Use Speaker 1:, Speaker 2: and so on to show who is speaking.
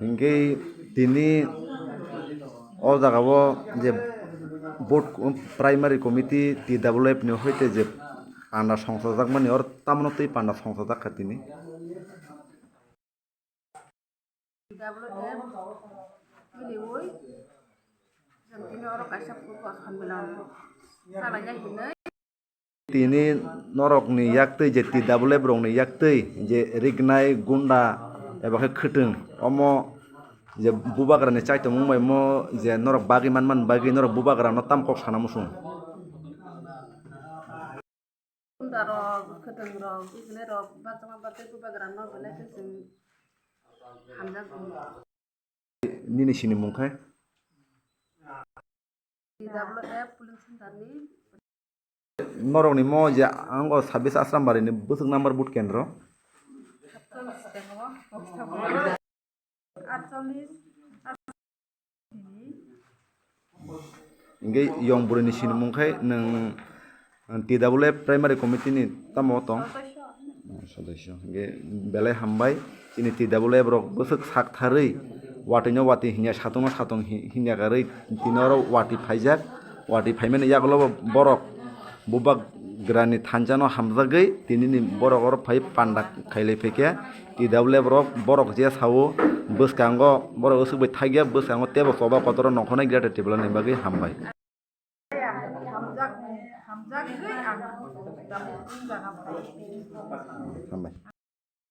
Speaker 1: হিংকে তিনি ও জায়গাও যে board primary committee TWF ni হইতে যে পান্ডা সংসদক মানে ওর তামনতেই পান্ডা সংসদক খাতিনি তিনি নরকনি ইয়াকতৈ যে TWF রংনি ইয়াকতৈ যে রিগনাই গুন্ডা এবা খৈটং অম যে বুবাগ্রানি চাইতো মুম্বাই মো যে নরক বাগি মান বাগি নরক বুবাগ্রানো তামকক সানা মুসুং nini sini mungkai norok ni mo je ango 26 asrambari ni busuk number boot kendro ingge yong burini sini mungkai nang TWF primary committee ni tamo tong সদস্য বেলায় হামবাই তিনি TWF রক বসক সাক থারৈ ওয়াটিনো ওয়াটি হিনিয়া সাতং সাতং হিনিয়া গারৈ তিনর ওয়াটি ফাইজাক ওয়াটি ফাইমেন ইয়াগলো বরক বুবাক গ্রানি থানজানো হামজাগৈ তিনিনি বরক অর ফাই পান্ডা খাইলাই ফেকে TWF রক বরক যে সাও বসকাঙ্গ বরক ওসুক बै थाइगिया বসকাঙ্গ তেব সবা কতর নখনাই গ্রেট টেবল नि बागै हामबाय